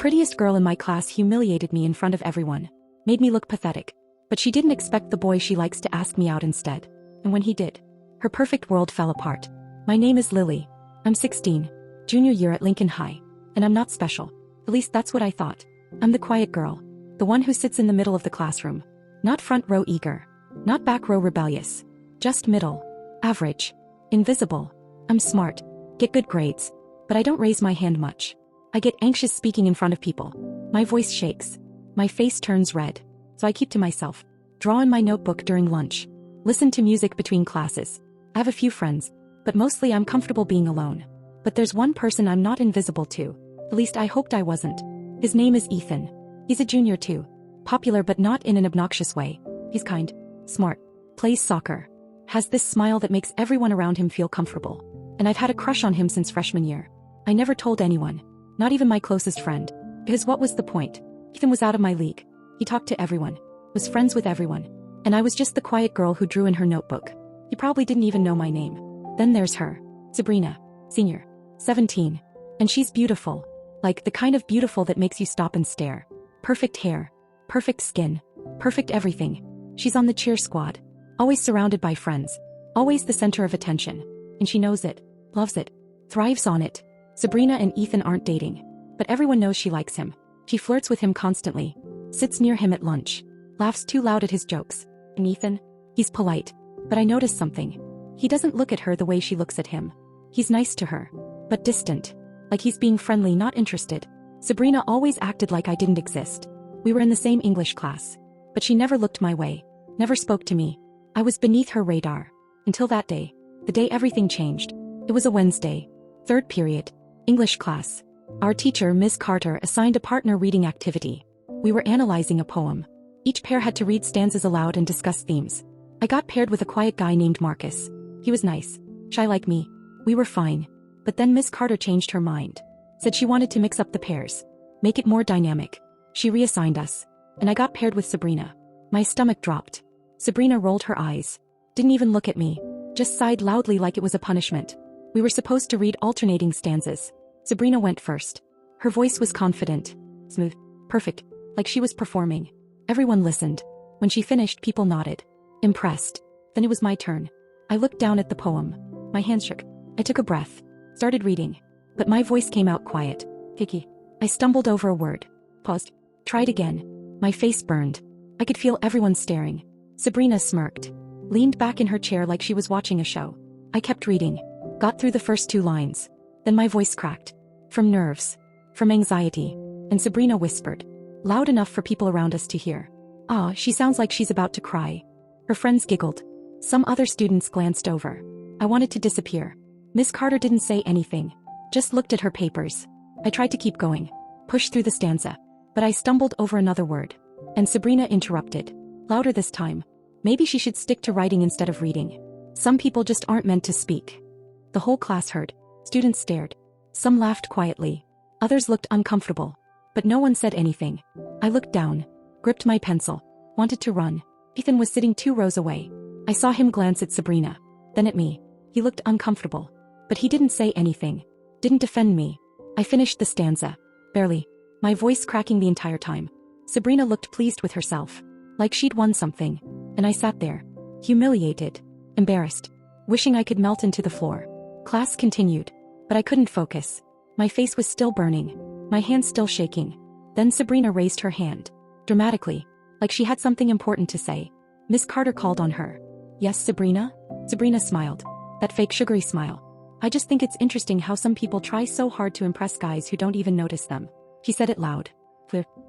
prettiest girl in my class humiliated me in front of everyone. Made me look pathetic. But she didn't expect the boy she likes to ask me out instead. And when he did, her perfect world fell apart. My name is Lily. I'm 16. Junior year at Lincoln High. And I'm not special. At least that's what I thought. I'm the quiet girl. The one who sits in the middle of the classroom. Not front row eager. Not back row rebellious. Just middle. Average. Invisible. I'm smart. Get good grades. But I don't raise my hand much. I get anxious speaking in front of people. My voice shakes. My face turns red. So I keep to myself. Draw in my notebook during lunch. Listen to music between classes. I have a few friends. But mostly I'm comfortable being alone. But there's one person I'm not invisible to. At least I hoped I wasn't. His name is Ethan. He's a junior too. Popular but not in an obnoxious way. He's kind. Smart. Plays soccer. Has this smile that makes everyone around him feel comfortable. And I've had a crush on him since freshman year. I never told anyone. Not even my closest friend. Because what was the point? Ethan was out of my league. He talked to everyone. Was friends with everyone. And I was just the quiet girl who drew in her notebook. He probably didn't even know my name. Then there's her. Sabrina. Senior. 17. And she's beautiful. Like the kind of beautiful that makes you stop and stare. Perfect hair. Perfect skin. Perfect everything. She's on the cheer squad. Always surrounded by friends. Always the center of attention. And she knows it. Loves it. Thrives on it. Sabrina and Ethan aren't dating. But everyone knows she likes him. She flirts with him constantly. Sits near him at lunch. Laughs too loud at his jokes. And Ethan? He's polite. But I noticed something. He doesn't look at her the way she looks at him. He's nice to her. But distant. Like he's being friendly, not interested. Sabrina always acted like I didn't exist. We were in the same English class. But she never looked my way. Never spoke to me. I was beneath her radar. Until that day. The day everything changed. It was a Wednesday. Third period. English class. Our teacher, Miss Carter, assigned a partner reading activity. We were analyzing a poem. Each pair had to read stanzas aloud and discuss themes. I got paired with a quiet guy named Marcus. He was nice. Shy like me. We were fine. But then Miss Carter changed her mind. Said she wanted to mix up the pairs. Make it more dynamic. She reassigned us. And I got paired with Sabrina. My stomach dropped. Sabrina rolled her eyes. Didn't even look at me. Just sighed loudly like it was a punishment. We were supposed to read alternating stanzas. Sabrina went first. Her voice was confident. Smooth. Perfect. Like she was performing. Everyone listened. When she finished, people nodded. Impressed. Then it was my turn. I looked down at the poem. My hands shook. I took a breath. Started reading. But my voice came out quiet. Hickey. I stumbled over a word. Paused. Tried again. My face burned. I could feel everyone staring. Sabrina smirked. Leaned back in her chair like she was watching a show. I kept reading. Got through the first 2 lines. Then my voice cracked. From nerves. From anxiety. And Sabrina whispered. Loud enough for people around us to hear. Ah, she sounds like she's about to cry. Her friends giggled. Some other students glanced over. I wanted to disappear. Miss Carter didn't say anything. Just looked at her papers. I tried to keep going. Pushed through the stanza. But I stumbled over another word. And Sabrina interrupted. Louder this time. Maybe she should stick to writing instead of reading. Some people just aren't meant to speak. The whole class heard. Students stared. Some laughed quietly. Others looked uncomfortable. But no one said anything. I looked down. Gripped my pencil. Wanted to run. Ethan was sitting 2 rows away. I saw him glance at Sabrina. Then at me. He looked uncomfortable. But he didn't say anything. Didn't defend me. I finished the stanza. Barely. My voice cracking the entire time. Sabrina looked pleased with herself. Like she'd won something. And I sat there. Humiliated. Embarrassed. Wishing I could melt into the floor. Class continued. But I couldn't focus. My face was still burning. My hands still shaking. Then Sabrina raised her hand. Dramatically. Like she had something important to say. Miss Carter called on her. Yes, Sabrina? Sabrina smiled. That fake sugary smile. I just think it's interesting how some people try so hard to impress guys who don't even notice them. She said it loud.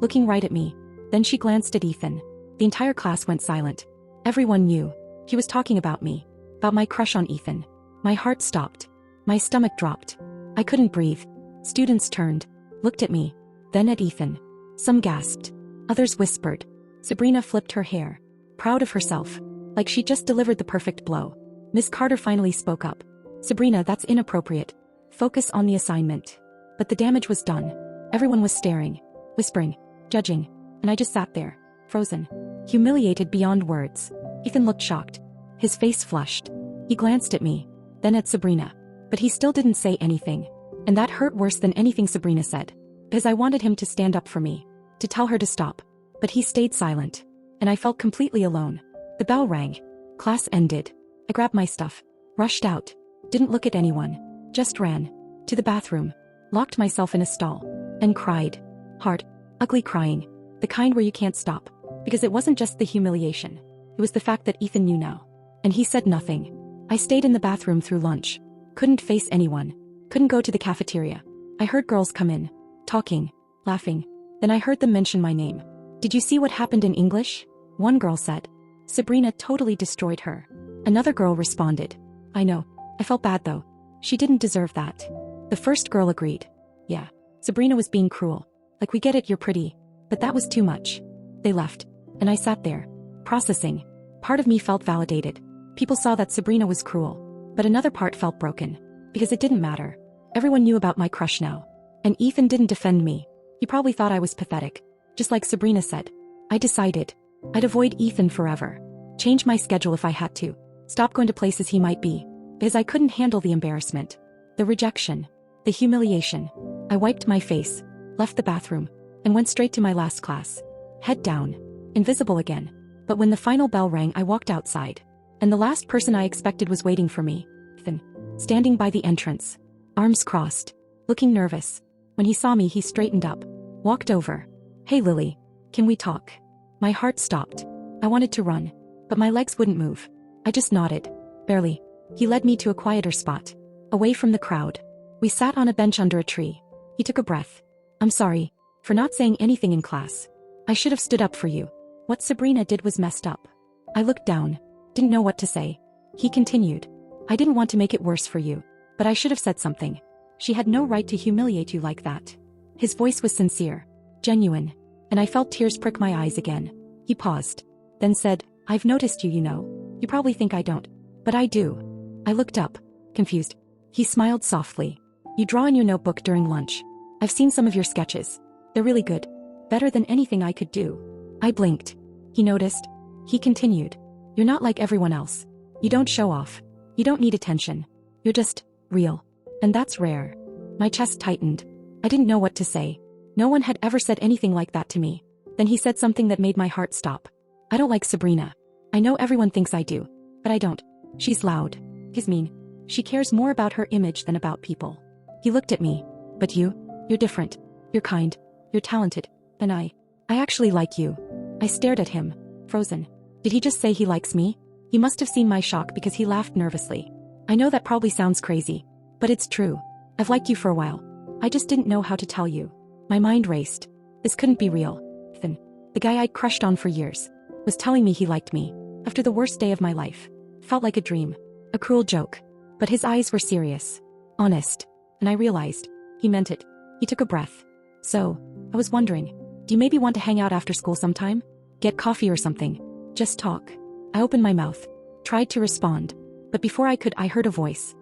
Looking right at me. Then she glanced at Ethan. The entire class went silent. Everyone knew. He was talking about me. About my crush on Ethan. My heart stopped. My stomach dropped. I couldn't breathe. Students turned. Looked at me. Then at Ethan. Some gasped. Others whispered. Sabrina flipped her hair. Proud of herself. Like she just delivered the perfect blow. Miss Carter finally spoke up. Sabrina, that's inappropriate. Focus on the assignment. But the damage was done. Everyone was staring. Whispering. Judging. And I just sat there. Frozen. Humiliated beyond words. Ethan looked shocked. His face flushed. He glanced at me. Then at Sabrina. But he still didn't say anything. And that hurt worse than anything Sabrina said. because I wanted him to stand up for me, to tell her to stop. But he stayed silent, and I felt completely alone. The bell rang. Class ended. I grabbed my stuff, rushed out, didn't look at anyone, just ran to the bathroom, locked myself in a stall, and cried. Hard, ugly crying, the kind where you can't stop, because it wasn't just the humiliation. It was the fact that Ethan knew now. And he said nothing. I stayed in the bathroom through lunch. Couldn't face anyone. Couldn't go to the cafeteria. I heard girls come in, talking, laughing. Then I heard them mention my name. Did you see what happened in English? One girl said. Sabrina totally destroyed her. Another girl responded. I know. I felt bad though. She didn't deserve that. The first girl agreed. Yeah, Sabrina was being cruel. Like, we get it, you're pretty. But that was too much. They left. And I sat there, processing. Part of me felt validated. People saw that Sabrina was cruel. But another part felt broken. Because it didn't matter. Everyone knew about my crush now. And Ethan didn't defend me. He probably thought I was pathetic. Just like Sabrina said. I decided I'd avoid Ethan forever. Change my schedule if I had to. Stop going to places he might be. Because I couldn't handle the embarrassment. The rejection. The humiliation. I wiped my face, left the bathroom, and went straight to my last class. Head down. Invisible again. But when the final bell rang, I walked outside. And the last person I expected was waiting for me. Ethan. Standing by the entrance. Arms crossed. Looking nervous. When he saw me, he straightened up. Walked over. Hey Lily. Can we talk? My heart stopped. I wanted to run. But my legs wouldn't move. I just nodded. Barely. He led me to a quieter spot. Away from the crowd. We sat on a bench under a tree. He took a breath. I'm sorry. For not saying anything in class. I should have stood up for you. What Sabrina did was messed up. I looked down. Didn't know what to say. He continued. I didn't want to make it worse for you. But I should have said something. She had no right to humiliate you like that. His voice was sincere. Genuine. And I felt tears prick my eyes again. He paused. Then said, I've noticed you, you know. You probably think I don't. But I do. I looked up. Confused. He smiled softly. You draw in your notebook during lunch. I've seen some of your sketches. They're really good. Better than anything I could do. I blinked. He noticed. He continued. You're not like everyone else. You don't show off. You don't need attention. You're just real. And that's rare. My chest tightened. I didn't know what to say. No one had ever said anything like that to me. Then he said something that made my heart stop. I don't like Sabrina. I know everyone thinks I do. But I don't. She's loud. He's mean. She cares more about her image than about people. He looked at me. But you're different. You're kind. You're talented. And I actually like you. I stared at him, frozen. Did he just say he likes me? He must have seen my shock because he laughed nervously. I know that probably sounds crazy. But it's true. I've liked you for a while. I just didn't know how to tell you. My mind raced. This couldn't be real. Ethan, the guy I'd crushed on for years, was telling me he liked me. After the worst day of my life. Felt like a dream. A cruel joke. But his eyes were serious. Honest. And I realized. He meant it. He took a breath. So, I was wondering. Do you maybe want to hang out after school sometime? Get coffee or something? Just talk. I opened my mouth. Tried to respond. But before I could, I heard a voice.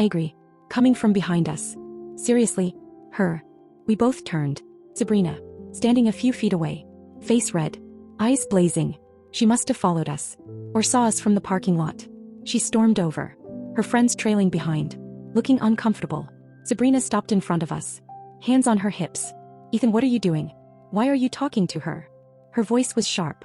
Angry. Coming from behind us. Seriously? Her. We both turned. Sabrina. Standing a few feet away. Face red. Eyes blazing. She must have followed us. Or saw us from the parking lot. She stormed over. Her friends trailing behind. Looking uncomfortable. Sabrina stopped in front of us. Hands on her hips. Ethan, what are you doing? Why are you talking to her? Her voice was sharp.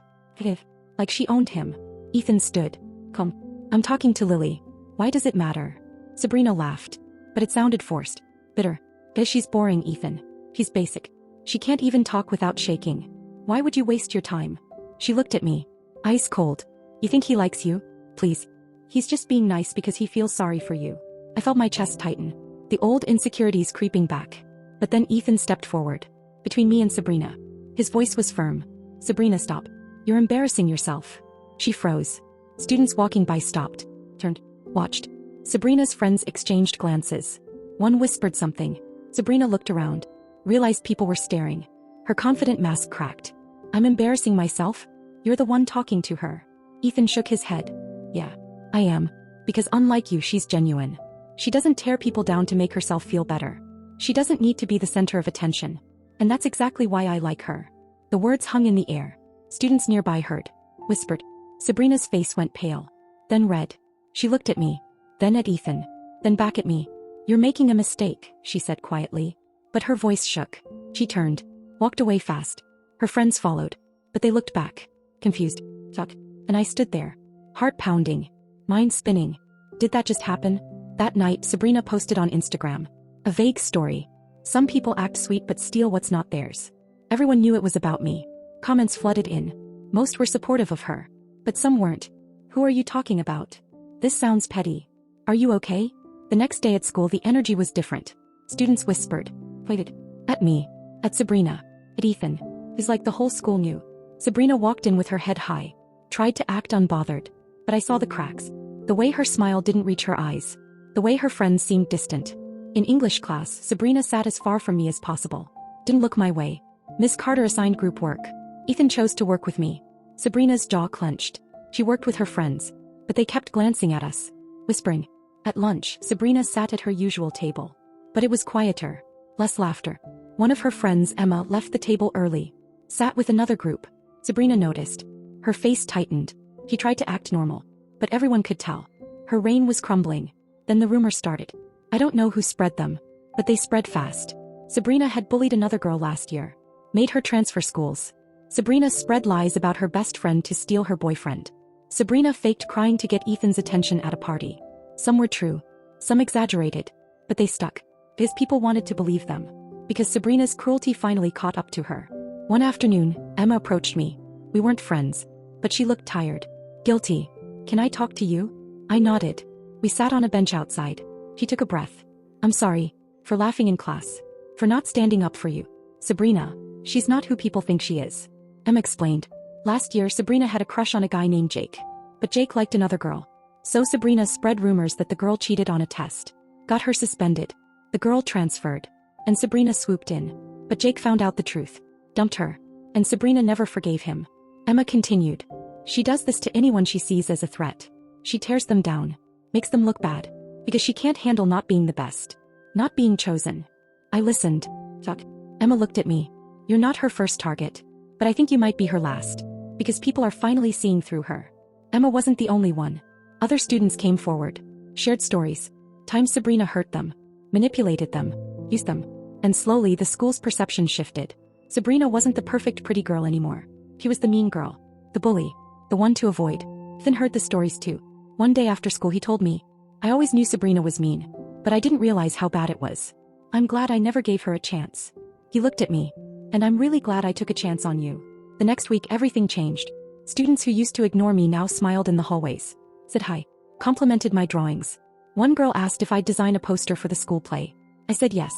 Like she owned him. Ethan stood. Come. I'm talking to Lily. Why does it matter? Sabrina laughed. But it sounded forced. Bitter. Because she's boring, Ethan. She's basic. She can't even talk without shaking. Why would you waste your time? She looked at me. Ice cold. You think he likes you? Please. He's just being nice because he feels sorry for you. I felt my chest tighten. The old insecurities creeping back. But then Ethan stepped forward. Between me and Sabrina. His voice was firm. Sabrina, stop. You're embarrassing yourself. She froze. Students walking by stopped. Turned. Watched. Sabrina's friends exchanged glances. One whispered something. Sabrina looked around. Realized people were staring. Her confident mask cracked. I'm embarrassing myself? You're the one talking to her. Ethan shook his head. Yeah, I am. Because unlike you, she's genuine. She doesn't tear people down to make herself feel better. She doesn't need to be the center of attention. And that's exactly why I like her. The words hung in the air. Students nearby heard. Whispered. Sabrina's face went pale. Then red. She looked at me. Then at Ethan. Then back at me. You're making a mistake, she said quietly. But her voice shook. She turned, walked away fast. Her friends followed, but they looked back, confused, shocked, and I stood there, heart pounding, mind spinning. Did that just happen? That night, Sabrina posted on Instagram. A vague story. Some people act sweet but steal what's not theirs. Everyone knew it was about me. Comments flooded in. Most were supportive of her, but some weren't. Who are you talking about? This sounds petty. Are you okay? The next day at school, the energy was different. Students whispered, pointed at me, at Sabrina, at Ethan. It's like the whole school knew. Sabrina walked in with her head high, tried to act unbothered, but I saw the cracks. The way her smile didn't reach her eyes. The way her friends seemed distant. In English class, Sabrina sat as far from me as possible. Didn't look my way. Miss Carter assigned group work. Ethan chose to work with me. Sabrina's jaw clenched. She worked with her friends, but they kept glancing at us, whispering. At lunch, Sabrina sat at her usual table. But it was quieter, less laughter. One of her friends, Emma, left the table early. Sat with another group. Sabrina noticed. Her face tightened. She tried to act normal, but everyone could tell. Her reign was crumbling. Then the rumors started. I don't know who spread them, but they spread fast. Sabrina had bullied another girl last year. Made her transfer schools. Sabrina spread lies about her best friend to steal her boyfriend. Sabrina faked crying to get Ethan's attention at a party. Some were true. Some exaggerated. But they stuck. Because people wanted to believe them. Because Sabrina's cruelty finally caught up to her. One afternoon, Emma approached me. We weren't friends, but she looked tired. Guilty. Can I talk to you? I nodded. We sat on a bench outside. She took a breath. I'm sorry. For laughing in class. For not standing up for you. Sabrina. She's not who people think she is. Emma explained. Last year, Sabrina had a crush on a guy named Jake. But Jake liked another girl. So Sabrina spread rumors that the girl cheated on a test. Got her suspended. The girl transferred. And Sabrina swooped in. But Jake found out the truth. Dumped her. And Sabrina never forgave him. Emma continued. She does this to anyone she sees as a threat. She tears them down. Makes them look bad. Because she can't handle not being the best. Not being chosen. I listened. Shocked. Emma looked at me. You're not her first target. But I think you might be her last. Because people are finally seeing through her. Emma wasn't the only one. Other students came forward. Shared stories. Times Sabrina hurt them. Manipulated them. Used them. And slowly the school's perception shifted. Sabrina wasn't the perfect pretty girl anymore. She was the mean girl. The bully. The one to avoid. Ethan heard the stories too. One day after school he told me. I always knew Sabrina was mean. But I didn't realize how bad it was. I'm glad I never gave her a chance. He looked at me. And I'm really glad I took a chance on you. The next week everything changed. Students who used to ignore me now smiled in the hallways. Said hi. Complimented my drawings. One girl asked if I'd design a poster for the school play. I said yes.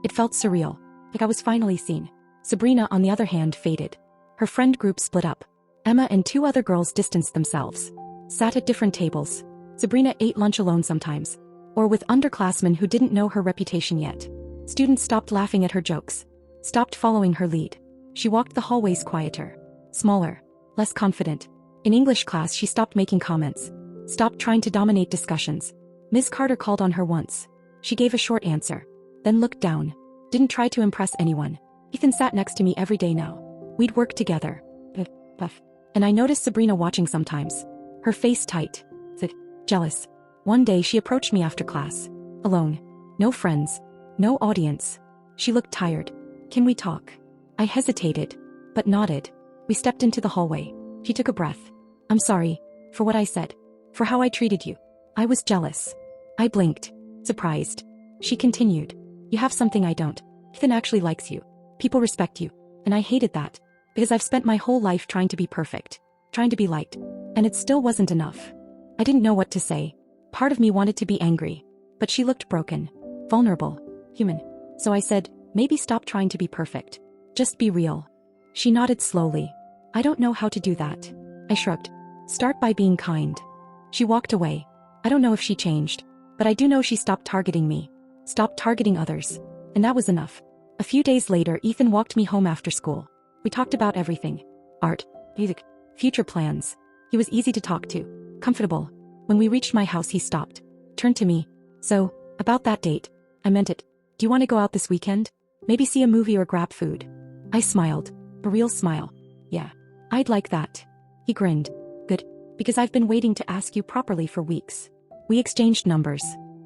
It felt surreal. Like I was finally seen. Sabrina, on the other hand, faded. Her friend group split up. Emma and two other girls distanced themselves. Sat at different tables. Sabrina ate lunch alone sometimes. Or with underclassmen who didn't know her reputation yet. Students stopped laughing at her jokes. Stopped following her lead. She walked the hallways quieter. Smaller. Less confident. In English class she stopped making comments. Stopped trying to dominate discussions. Miss Carter called on her once. She gave a short answer. Then looked down. Didn't try to impress anyone. Ethan sat next to me every day now. We'd work together. Buff. And I noticed Sabrina watching sometimes. Her face tight. Said, jealous. One day she approached me after class. Alone. No friends. No audience. She looked tired. Can we talk? I hesitated. But nodded. We stepped into the hallway. She took a breath. I'm sorry. For what I said. For how I treated you. I was jealous. I blinked. Surprised. She continued. You have something I don't. Ethan actually likes you. People respect you. And I hated that. Because I've spent my whole life trying to be perfect. Trying to be liked. And it still wasn't enough. I didn't know what to say. Part of me wanted to be angry. But she looked broken. Vulnerable. Human. So I said, maybe stop trying to be perfect. Just be real. She nodded slowly. I don't know how to do that. I shrugged. Start by being kind. She walked away. I don't know if she changed. But I do know she stopped targeting me. Stopped targeting others. And that was enough. A few days later, Ethan walked me home after school. We talked about everything. Art. Music. Future plans. He was easy to talk to. Comfortable. When we reached my house he stopped. Turned to me. So, about that date. I meant it. Do you want to go out this weekend? Maybe see a movie or grab food? I smiled. A real smile. Yeah. I'd like that. He grinned. Good. Because I've been waiting to ask you properly for weeks. We exchanged numbers.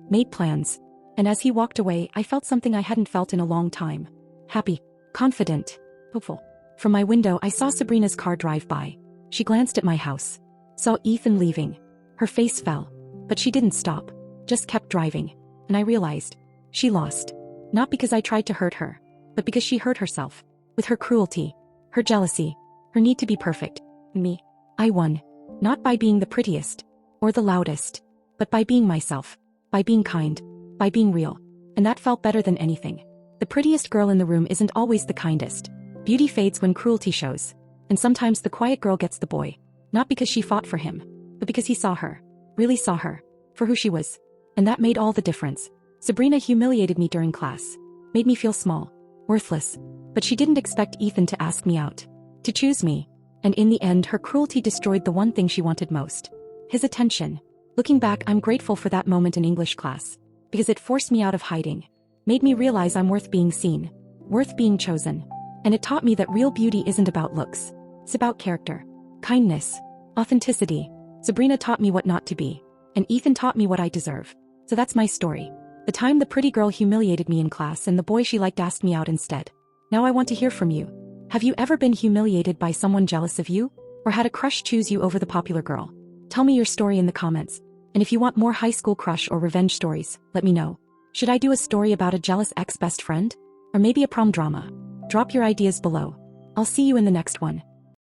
Made plans. And as he walked away I felt something I hadn't felt in a long time. Happy. confident, hopeful. From my window, I saw Sabrina's car drive by. She glanced at my house, saw Ethan leaving. Her face fell, but she didn't stop, just kept driving. And I realized, she lost. Not because I tried to hurt her, but because she hurt herself. With her cruelty, her jealousy, her need to be perfect. And me, I won. Not by being the prettiest, or the loudest, but by being myself, by being kind, by being real. And that felt better than anything. The prettiest girl in the room isn't always the kindest. Beauty fades when cruelty shows. And sometimes the quiet girl gets the boy. Not because she fought for him, but because he saw her, really saw her, for who she was. And that made all the difference. Sabrina humiliated me during class, made me feel small, worthless. But she didn't expect Ethan to ask me out, to choose me. And in the end, her cruelty destroyed the one thing she wanted most. His attention. Looking back, I'm grateful for that moment in English class, because it forced me out of hiding, made me realize I'm worth being seen, worth being chosen. And it taught me that real beauty isn't about looks. It's about character, kindness, authenticity. Sabrina taught me what not to be, and Ethan taught me what I deserve. So that's my story. The time the pretty girl humiliated me in class and the boy she liked asked me out instead. Now I want to hear from you. Have you ever been humiliated by someone jealous of you? Or had a crush choose you over the popular girl? Tell me your story in the comments. And if you want more high school crush or revenge stories, let me know. Should I do a story about a jealous ex-best friend? Or maybe a prom drama? Drop your ideas below. I'll see you in the next one.